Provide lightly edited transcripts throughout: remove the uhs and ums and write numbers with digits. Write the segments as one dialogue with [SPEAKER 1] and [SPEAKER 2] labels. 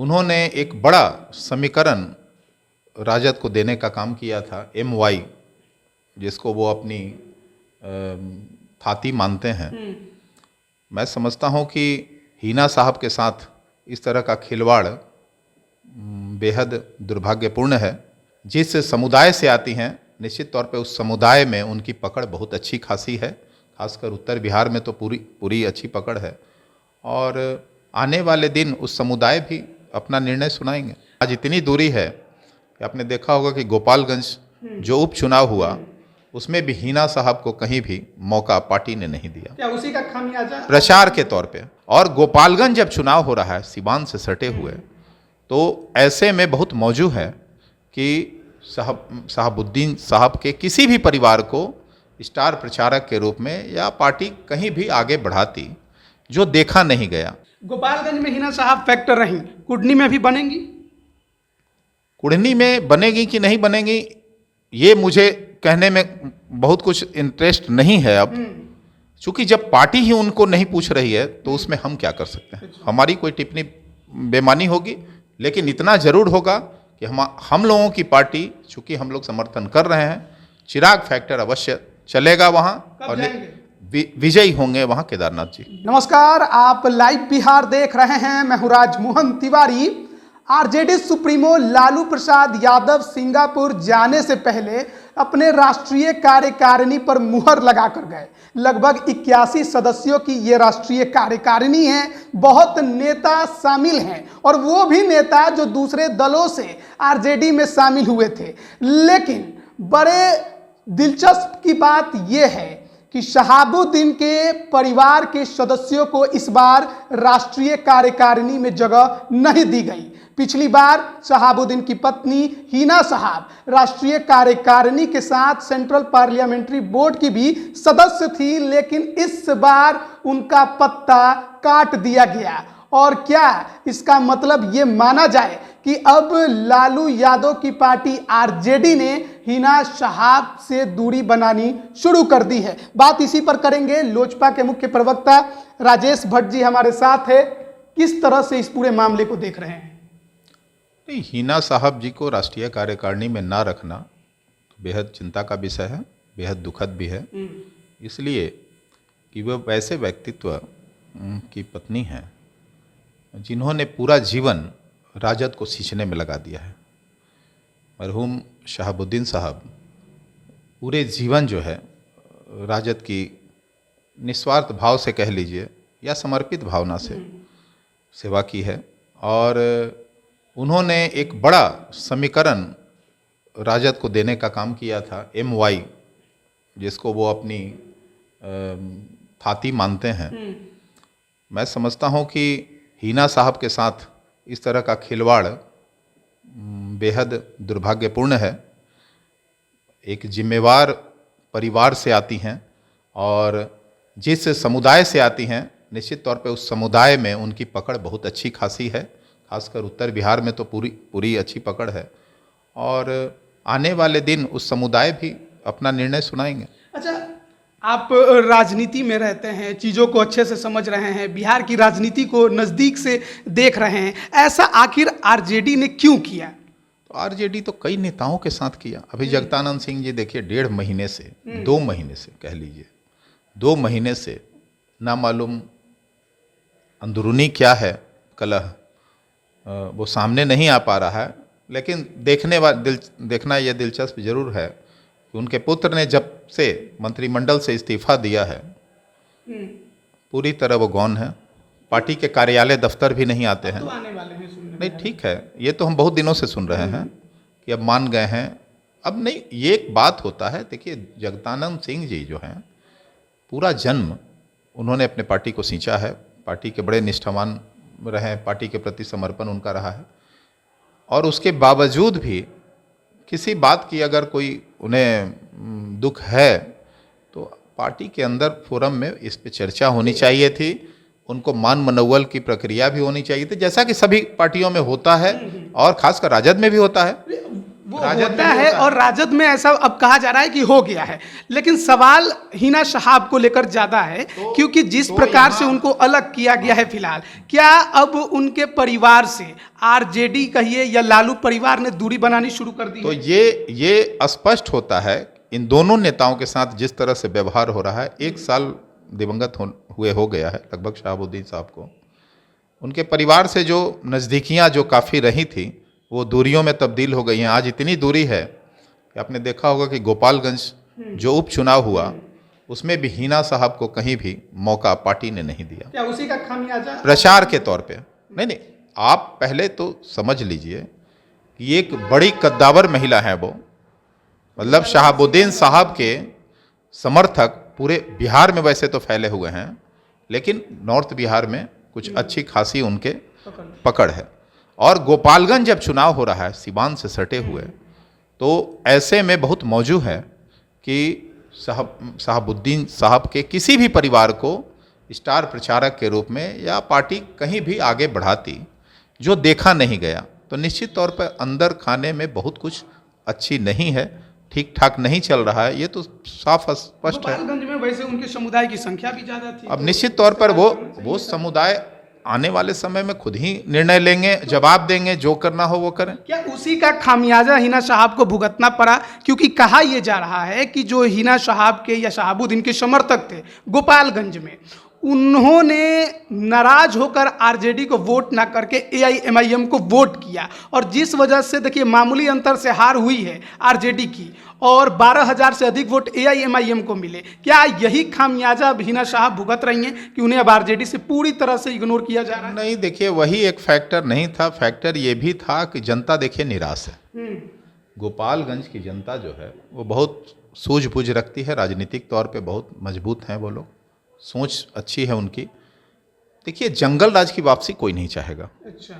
[SPEAKER 1] उन्होंने एक बड़ा समीकरण राजद को देने का काम किया था, MY, जिसको वो अपनी थाती मानते हैं। मैं समझता हूँ कि हिना साहब के साथ इस तरह का खिलवाड़ बेहद दुर्भाग्यपूर्ण है। जिस समुदाय से आती हैं, निश्चित तौर पे उस समुदाय में उनकी पकड़ बहुत अच्छी खासी है, खासकर उत्तर बिहार में तो पूरी अच्छी पकड़ है। और आने वाले दिन उस समुदाय भी अपना निर्णय सुनाएंगे। आज इतनी दूरी है कि आपने देखा होगा कि गोपालगंज जो उपचुनाव हुआ उसमें भी हिना साहब को कहीं भी मौका पार्टी ने नहीं दिया,
[SPEAKER 2] क्या उसी का खामियाजा
[SPEAKER 1] प्रचार के तौर पे। और गोपालगंज जब चुनाव हो रहा है सीवान से सटे हुए, तो ऐसे में बहुत मौजू है कि शहाबुद्दीन साहब के किसी भी परिवार को स्टार प्रचारक के रूप में या पार्टी कहीं भी आगे बढ़ाती, जो देखा नहीं गया।
[SPEAKER 2] गोपालगंज में हिना साहब फैक्टर रहीं, कुडनी में भी बनेंगी?
[SPEAKER 1] कुढ़नी में बनेगी कि नहीं बनेगी, ये मुझे कहने में बहुत कुछ इंटरेस्ट नहीं है अब, क्योंकि जब पार्टी ही उनको नहीं पूछ रही है तो उसमें हम क्या कर सकते हैं। हमारी कोई टिप्पणी बेमानी होगी, लेकिन इतना जरूर होगा कि हम लोगों की पार्टी, चूंकि हम लोग समर्थन कर रहे हैं, चिराग फैक्टर अवश्य चलेगा वहाँ और विजयी होंगे वहाँ केदारनाथ जी।
[SPEAKER 2] नमस्कार, आप लाइव बिहार देख रहे हैं। मैं हूं Rajmohan Tiwari. RJD supremo Lalu Prasad Yadav Singapore जाने से पहले अपने राष्ट्रीय कार्यकारिणी पर मुहर लगाकर गए। लगभग 81 सदस्यों की ये राष्ट्रीय कार्यकारिणी है। बहुत नेता शामिल हैं और वो भी नेता जो दूसरे दलों से आरजेडी में शामिल हुए थे। लेकिन बड़े दिलचस्प की बात यह है कि शहाबुद्दीन के परिवार के सदस्यों को इस बार राष्ट्रीय कार्यकारिणी में जगह नहीं दी गई। पिछली बार शहाबुद्दीन की पत्नी हिना साहब राष्ट्रीय कार्यकारिणी के साथ सेंट्रल पार्लियामेंट्री बोर्ड की भी सदस्य थी, लेकिन इस बार उनका पत्ता काट दिया गया। और क्या इसका मतलब ये माना जाए कि अब लालू यादव की पार्टी आरजेडी ने हिना साहब से दूरी बनानी शुरू कर दी है? बात इसी पर करेंगे। लोजपा के मुख्य प्रवक्ता राजेश भट्ट जी हमारे साथ है। किस तरह से इस पूरे मामले को देख रहे हैं?
[SPEAKER 1] हिना साहब जी को राष्ट्रीय कार्यकारिणी में ना रखना तो बेहद चिंता का विषय है, बेहद दुखद भी है, इसलिए कि वह वैसे व्यक्तित्व की पत्नी हैं जिन्होंने पूरा जीवन राजद को सींचने में लगा दिया है। मरहूम शहाबुद्दीन साहब पूरे जीवन जो है राजद की निस्वार्थ भाव से कह लीजिए या समर्पित भावना से सेवा की है। और उन्होंने एक बड़ा समीकरण राजद को देने का काम किया था, MY, जिसको वो अपनी थाती मानते हैं। मैं समझता हूँ कि हिना साहब के साथ इस तरह का खिलवाड़ बेहद दुर्भाग्यपूर्ण है। एक जिम्मेवार परिवार से आती हैं और जिस समुदाय से आती हैं, निश्चित तौर पे उस समुदाय में उनकी पकड़ बहुत अच्छी खासी है, खासकर उत्तर बिहार में तो पूरी अच्छी पकड़ है। और आने वाले दिन उस समुदाय भी अपना निर्णय सुनाएंगे।
[SPEAKER 2] अच्छा, आप राजनीति में रहते हैं, चीज़ों को अच्छे से समझ रहे हैं, बिहार की राजनीति को नज़दीक से देख रहे हैं, ऐसा आखिर आरजेडी ने क्यों किया?
[SPEAKER 1] तो आरजेडी तो कई नेताओं के साथ किया। अभी जगदानंद सिंह जी देखिए, 1.5 महीने से 2 महीने से कह लीजिए 2 महीने से ना मालूम अंदरूनी क्या है कलह, वो सामने नहीं आ पा रहा है। लेकिन देखना यह दिलचस्प जरूर है कि उनके पुत्र ने जब से मंत्रिमंडल से इस्तीफा दिया है, पूरी तरह वो गौन है। पार्टी के कार्यालय दफ्तर भी नहीं आते हैं।
[SPEAKER 2] तो आने वाले हैं सुनने
[SPEAKER 1] नहीं, ठीक है, ये तो हम बहुत दिनों से सुन रहे हैं कि अब मान गए हैं। अब नहीं, ये एक बात होता है। देखिए, जगदानंद सिंह जी जो हैं, पूरा जन्म उन्होंने अपने पार्टी को सींचा है, पार्टी के बड़े निष्ठावान रहे, पार्टी के प्रति समर्पण उनका रहा है। और उसके बावजूद भी किसी बात की अगर कोई उन्हें दुख है तो पार्टी के अंदर फोरम में इस पे चर्चा होनी चाहिए थी। उनको मान मनोवल की प्रक्रिया भी होनी चाहिए थी, जैसा कि सभी पार्टियों में होता है और खासकर राजद में भी होता है।
[SPEAKER 2] वो
[SPEAKER 1] राजद
[SPEAKER 2] होता
[SPEAKER 1] में
[SPEAKER 2] है
[SPEAKER 1] होता
[SPEAKER 2] और राजद में ऐसा अब कहा जा रहा है कि हो गया है, लेकिन सवाल हिना शहाब को लेकर ज्यादा है क्योंकि जिस प्रकार से उनको अलग किया गया है फिलहाल, क्या अब उनके परिवार से आरजेडी कहिए या लालू परिवार ने दूरी बनानी शुरू कर दी
[SPEAKER 1] तो
[SPEAKER 2] है?
[SPEAKER 1] ये स्पष्ट होता है इन दोनों नेताओं के साथ जिस तरह से व्यवहार हो रहा है। 1 साल दिवंगत हुए हो गया है लगभग शहाबुद्दीन साहब को। उनके परिवार से जो नज़दीकियां जो काफ़ी रही थी वो दूरियों में तब्दील हो गई हैं। आज इतनी दूरी है कि आपने देखा होगा कि गोपालगंज जो उपचुनाव हुआ उसमें भी हिना साहब को कहीं भी मौका पार्टी ने नहीं दिया,
[SPEAKER 2] क्या उसी का खामियाजा
[SPEAKER 1] प्रचार के तौर पे। नहीं, आप पहले तो समझ लीजिए कि एक बड़ी कद्दावर महिला है वो, मतलब शहाबुद्दीन साहब के समर्थक पूरे बिहार में वैसे तो फैले हुए हैं, लेकिन नॉर्थ बिहार में कुछ अच्छी खासी उनके पकड़ है। और गोपालगंज जब चुनाव हो रहा है सीवान से सटे हुए, तो ऐसे में बहुत मौजू है कि शहाबुद्दीन साहब के किसी भी परिवार को स्टार प्रचारक के रूप में या पार्टी कहीं भी आगे बढ़ाती जो देखा नहीं गया, तो निश्चित तौर पर अंदर खाने में बहुत कुछ अच्छी नहीं है, ठीक ठाक नहीं चल रहा है। ये तो साफ स्पष्ट है।
[SPEAKER 2] गोपालगंज में वैसे उनके समुदाय की संख्या भी ज्यादा थी।
[SPEAKER 1] अब निश्चित तौर पर वो समुदाय आने वाले समय में खुद ही निर्णय लेंगे, जवाब देंगे, जो करना हो वो करें।
[SPEAKER 2] क्या उसी का खामियाजा हिना शहाब को भुगतना पड़ा? क्योंकि कहा यह जा रहा है कि जो हिना शहाब के या शहाबुद्दीन के समर्थक थे गोपालगंज में, उन्होंने नाराज होकर आरजेडी को वोट ना करके एआईएमआईएम को वोट किया, और जिस वजह से देखिए मामूली अंतर से हार हुई है आरजेडी की और 12,000 से अधिक वोट एआईएमआईएम को मिले। क्या यही खामियाजा अब हिना साहब भुगत रही हैं कि उन्हें अब आरजेडी से पूरी तरह से इग्नोर किया जा रहा है?
[SPEAKER 1] नहीं, देखिए वही एक फैक्टर नहीं था। फैक्टर ये भी था कि जनता देखिए निराश है। गोपालगंज की जनता जो है वो बहुत सूझबूझ रखती है, राजनीतिक तौर पे बहुत मजबूत हैं वो लोग, सोच अच्छी है उनकी। देखिए जंगल राज की वापसी कोई नहीं चाहेगा।
[SPEAKER 2] अच्छा,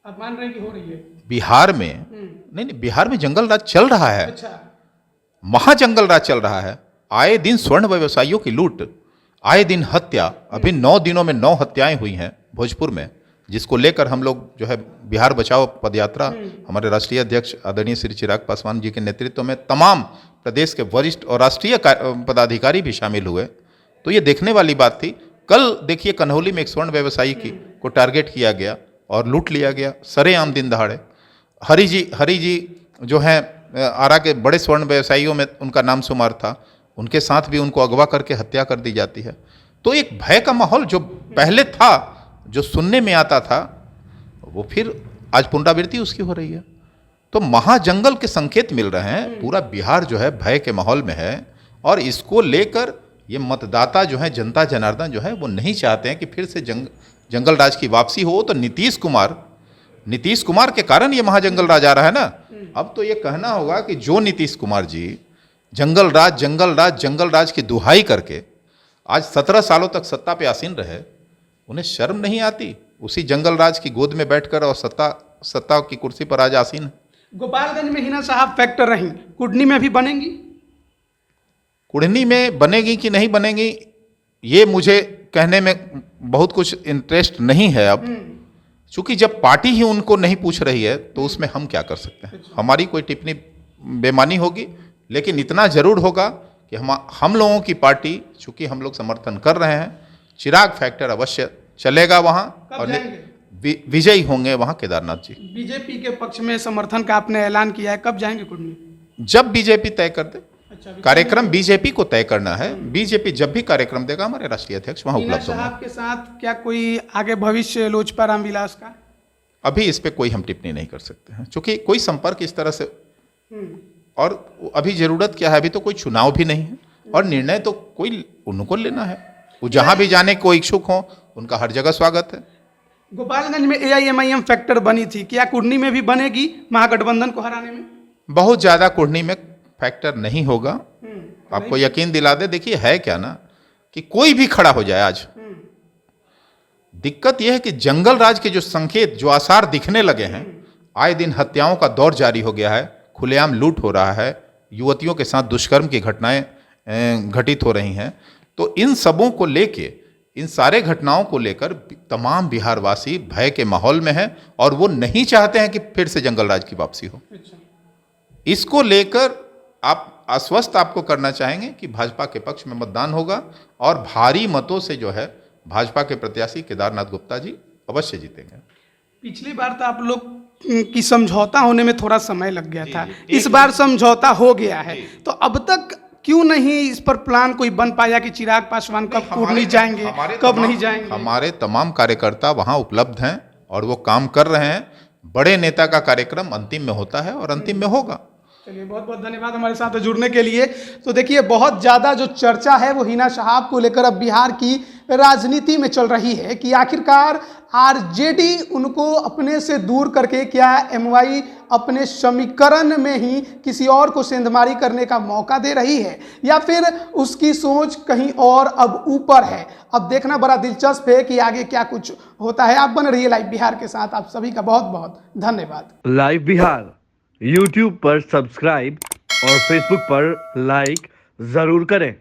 [SPEAKER 2] आप मान रहे हैं कि हो रही है
[SPEAKER 1] बिहार में? नहीं, बिहार में जंगल राज चल रहा है।
[SPEAKER 2] अच्छा,
[SPEAKER 1] महाजंगल राज चल रहा है। आए दिन स्वर्ण व्यवसायियों की लूट, आए दिन हत्या। अभी 9 दिनों में 9 हत्याएं हुई हैं भोजपुर में, जिसको लेकर हम लोग जो है बिहार बचाओ पदयात्रा, हमारे राष्ट्रीय अध्यक्ष आदरणीय श्री चिराग पासवान जी के नेतृत्व में तमाम प्रदेश के वरिष्ठ और राष्ट्रीय पदाधिकारी भी शामिल हुए। तो ये देखने वाली बात थी। कल देखिए कन्हौली में एक स्वर्ण व्यवसायी को टारगेट किया गया और लूट लिया गया सरेआम दिन दहाड़े। हरि जी जो हैं आरा के बड़े स्वर्ण व्यवसायियों में उनका नाम शुमार था, उनके साथ भी उनको अगवा करके हत्या कर दी जाती है। तो एक भय का माहौल जो पहले था, जो सुनने में आता था, वो फिर आज पुनरावृत्ति उसकी हो रही है। तो महाजंगल के संकेत मिल रहे हैं। पूरा बिहार जो है भय के माहौल में है, और इसको लेकर ये मतदाता जो है, जनता जनार्दन जो है, वो नहीं चाहते हैं कि फिर से जंगल राज की वापसी हो। तो नीतीश कुमार के कारण ये महाजंगल राज आ रहा है ना। अब तो ये कहना होगा कि जो नीतीश कुमार जी जंगल राज की दुहाई करके आज 17 सालों तक सत्ता पे आसीन रहे, उन्हें शर्म नहीं आती उसी जंगल राज की गोद में बैठकर, और सत्ता की कुर्सी पर आज आसीन है।
[SPEAKER 2] गोपालगंज में हिना साहब फैक्टर रहीं, कुडनी में भी बनेंगी?
[SPEAKER 1] कुढ़नी में बनेगी कि नहीं बनेगी ये मुझे कहने में बहुत कुछ इंटरेस्ट नहीं है अब, चूंकि जब पार्टी ही उनको नहीं पूछ रही है तो उसमें हम क्या कर सकते हैं। हमारी कोई टिप्पणी बेमानी होगी, लेकिन इतना जरूर होगा कि हम लोगों की पार्टी, चूंकि हम लोग समर्थन कर रहे हैं, चिराग फैक्टर अवश्य चलेगा वहाँ, और विजयी होंगे वहाँ केदारनाथ जी।
[SPEAKER 2] बीजेपी के पक्ष में समर्थन का आपने ऐलान किया है, कब जाएंगे कुडनी?
[SPEAKER 1] जब बीजेपी तय कर दे। कार्यक्रम बीजेपी को तय करना है। बीजेपी जब भी कार्यक्रम देगा हमारे राष्ट्रीय अध्यक्ष वहां उपलब्ध होंगे।
[SPEAKER 2] साहब के साथ क्या कोई आगे भविष्य लोजपा रामविलास का?
[SPEAKER 1] अभी इस पे कोई हम टिप्पणी नहीं कर सकते हैं, क्योंकि कोई संपर्क इस तरह से, और अभी जरूरत क्या है, अभी तो कोई चुनाव भी नहीं है, और निर्णय तो कोई उनको लेना है। वो जहां भी जाने को इच्छुक हो उनका हर जगह स्वागत है।
[SPEAKER 2] गोपालगंज में एआईएमआईएम फैक्टर बनी थी, क्या कुडनी में भी बनेगी महागठबंधन को हराने में?
[SPEAKER 1] बहुत ज्यादा कुडनी में फैक्टर नहीं होगा। आपको यकीन दिला दे, देखिए है क्या ना कि कोई भी खड़ा हो जाए आज, दिक्कत यह है कि जंगल राज के जो संकेत, जो आसार दिखने लगे हैं, आए दिन हत्याओं का दौर जारी हो गया है, खुलेआम लूट हो रहा है, युवतियों के साथ दुष्कर्म की घटनाएं घटित हो रही हैं। तो इन सबों को लेके, इन सारे घटनाओं को लेकर तमाम बिहारवासी भय के माहौल में हैं, और वो नहीं चाहते हैं कि फिर से जंगल राज की वापसी हो। इसको लेकर आप आश्वस्त आपको करना चाहेंगे कि भाजपा के पक्ष में मतदान होगा और भारी मतों से जो है भाजपा के प्रत्याशी केदारनाथ गुप्ता जी अवश्य जीतेंगे।
[SPEAKER 2] पिछली बार तो आप लोग की समझौता होने में थोड़ा समय लग गया था,
[SPEAKER 1] जी।
[SPEAKER 2] इस बार समझौता हो गया है, तो अब तक क्यों नहीं इस पर प्लान कोई बन पाया कि चिराग पासवान कब कुर्नी जाएंगे, कब नहीं जाएंगे?
[SPEAKER 1] हमारे तमाम कार्यकर्ता वहां उपलब्ध हैं और वो काम कर रहे हैं। बड़े नेता का कार्यक्रम अंतिम में होता है और अंतिम में होगा।
[SPEAKER 2] चलिए, बहुत बहुत धन्यवाद हमारे साथ जुड़ने के लिए। तो देखिए, बहुत ज़्यादा जो चर्चा है वो हिना शहाब को लेकर अब बिहार की राजनीति में चल रही है कि आखिरकार आरजेडी उनको अपने से दूर करके क्या एमवाई अपने समीकरण में ही किसी और को सेंधमारी करने का मौका दे रही है, या फिर उसकी सोच कहीं और अब ऊपर है। अब देखना बड़ा दिलचस्प है कि आगे क्या कुछ होता है। आप बने रहिए लाइव बिहार के साथ। आप सभी का बहुत बहुत धन्यवाद।
[SPEAKER 3] लाइव बिहार YouTube पर सब्सक्राइब और Facebook पर लाइक जरूर करें।